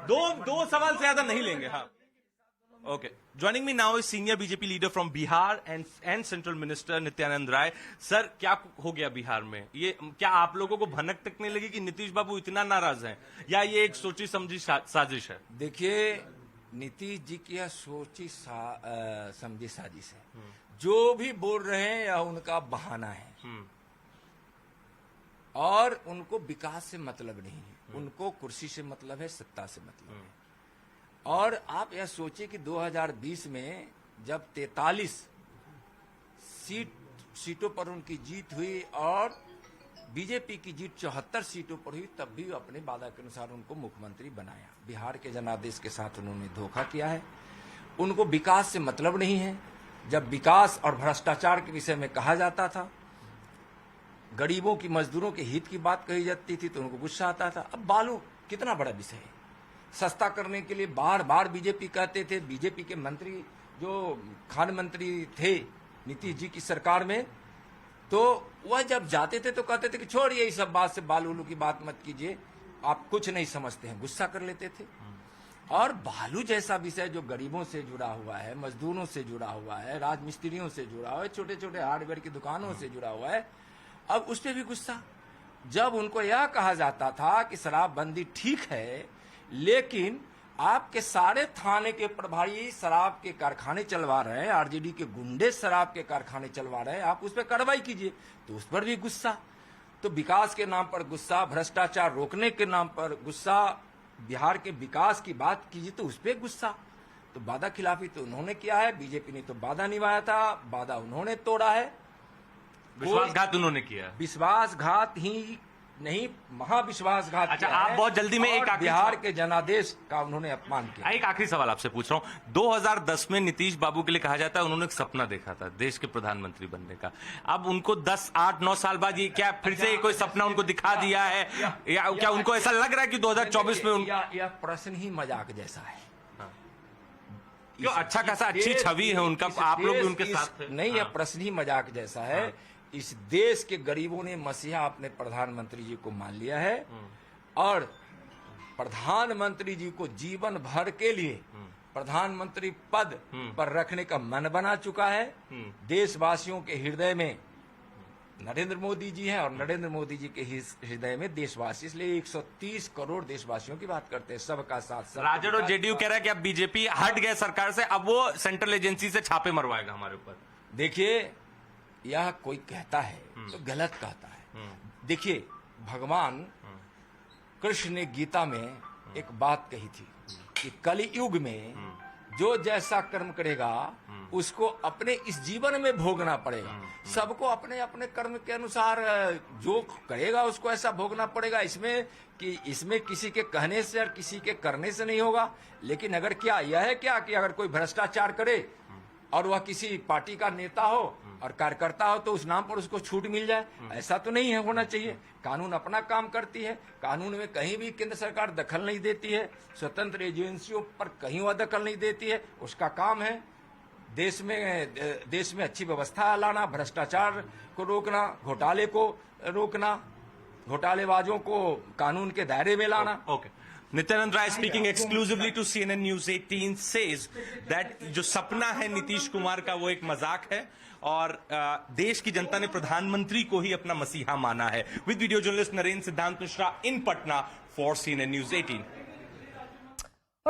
दो सवाल से ज्यादा नहीं लेंगे। हाँ, okay. Joining me now is senior BJP leader from Bihar and central minister Nityanand Rai. Sir, क्या हो गया बिहार में? ये क्या आप लोगों को भनक तक नहीं लगी कि नीतीश बाबू इतना नाराज हैं, या ये एक सोची समझी साजिश है? देखिए, नीतीश जी की यह सोची समझी साजिश है। जो भी बोल रहे हैं यह उनका बहाना है, और उनको विकास से मतलब नहीं है, उनको कुर्सी से मतलब है, सत्ता से मतलब है। और आप यह सोचिए कि 2020 में जब 43 सीटों पर उनकी जीत हुई और बीजेपी की जीत 74 सीटों पर हुई, तब भी अपने वादा के अनुसार उनको मुख्यमंत्री बनाया। बिहार के जनादेश के साथ उन्होंने धोखा किया है। उनको विकास से मतलब नहीं है। जब विकास और भ्रष्टाचार के विषय में कहा जाता था, गरीबों की, मजदूरों के हित की बात कही जाती थी, तो उनको गुस्सा आता था। अब बालू कितना बड़ा विषय है, सस्ता करने के लिए बार बार बीजेपी कहते थे। बीजेपी के मंत्री जो खान मंत्री थे नीतीश जी की सरकार में, तो वह जब जाते थे तो कहते थे कि छोड़िए इस सब बात से, बालू की बात मत कीजिए, आप कुछ नहीं समझते हैं, गुस्सा कर लेते थे। और बालू जैसा विषय जो गरीबों से जुड़ा हुआ है, मजदूरों से जुड़ा हुआ है, राजमिस्त्रियों से जुड़ा हुआ है, छोटे छोटे हार्डवेयर की दुकानों से जुड़ा हुआ है, अब उस पर भी गुस्सा। जब उनको यह कहा जाता था कि शराबबंदी ठीक है, लेकिन आपके सारे थाने के प्रभारी शराब के कारखाने चलवा रहे हैं, आरजेडी के गुंडे शराब के कारखाने चलवा रहे हैं, आप उस पर कार्रवाई कीजिए, तो उस पर भी गुस्सा। तो विकास के नाम पर गुस्सा, भ्रष्टाचार रोकने के नाम पर गुस्सा, बिहार के विकास की बात कीजिए तो उस पर गुस्सा। तो वादा खिलाफी तो उन्होंने किया है, बीजेपी ने तो वादा निभाया था, वादा उन्होंने तोड़ा है, विश्वासघात उन्होंने किया। विश्वासघात ही नहीं, महाविश्वासघात। अच्छा, आप बहुत जल्दी में एक बिहार के जनादेश का उन्होंने अपमान किया। एक आखिरी सवाल आपसे पूछ रहा हूं। 2010 में नीतीश बाबू के लिए कहा जाता है उन्होंने एक सपना देखा था देश के प्रधानमंत्री बनने का। अब उनको 10, 8, 9 साल बाद ये क्या फिर से कोई सपना उनको दिखा दिया है, या क्या उनको ऐसा लग रहा है कि 2024 में यह प्रश्न ही मजाक जैसा है। क्यों? अच्छा खासा अच्छी छवि है उनका, आप लोग भी उनके साथ नहीं, यह प्रश्न ही मजाक जैसा है। इस देश के गरीबों ने मसीहा अपने प्रधानमंत्री जी को मान लिया है, और प्रधानमंत्री जी को जीवन भर के लिए प्रधानमंत्री पद पर रखने का मन बना चुका है। देशवासियों के हृदय में नरेंद्र मोदी जी हैं, और नरेंद्र मोदी जी के हृदय में देशवासी, इसलिए 130 करोड़ देशवासियों की बात करते हैं, सबका साथ। राजद और जेडीयू कह रहा है कि अब बीजेपी हट गए सरकार से, अब वो सेंट्रल एजेंसी से छापे मरवाएगा हमारे ऊपर। देखिए, यह कोई कहता है तो गलत कहता है। देखिए, भगवान कृष्ण ने गीता में एक बात कही थी कि कलयुग में जो जैसा कर्म करेगा उसको अपने इस जीवन में भोगना पड़ेगा। सबको अपने अपने कर्म के अनुसार जो करेगा उसको ऐसा भोगना पड़ेगा। इसमें किसी के कहने से और किसी के करने से नहीं होगा। लेकिन अगर क्या यह है क्या कि अगर कोई भ्रष्टाचार करे और वह किसी पार्टी का नेता हो और कार्यकर्ता हो तो उस नाम पर उसको छूट मिल जाए, ऐसा तो नहीं है, होना चाहिए। कानून अपना काम करती है, कानून में कहीं भी केंद्र सरकार दखल नहीं देती है, स्वतंत्र एजेंसियों पर कहीं वह दखल नहीं देती है। उसका काम है देश में अच्छी व्यवस्था लाना, भ्रष्टाचार को रोकना, घोटाले को रोकना, घोटालेबाजों को कानून के दायरे में लाना। Okay. Nityanand Rai speaking exclusively to CNN News 18 says that जो सपना है नीतीश कुमार का वो एक मजाक है, और देश की जनता ने प्रधानमंत्री को ही अपना मसीहा माना है। विद वीडियो जर्नलिस्ट नरेंद्र सिद्धांत मिश्रा इन पटना फॉर CNN News 18।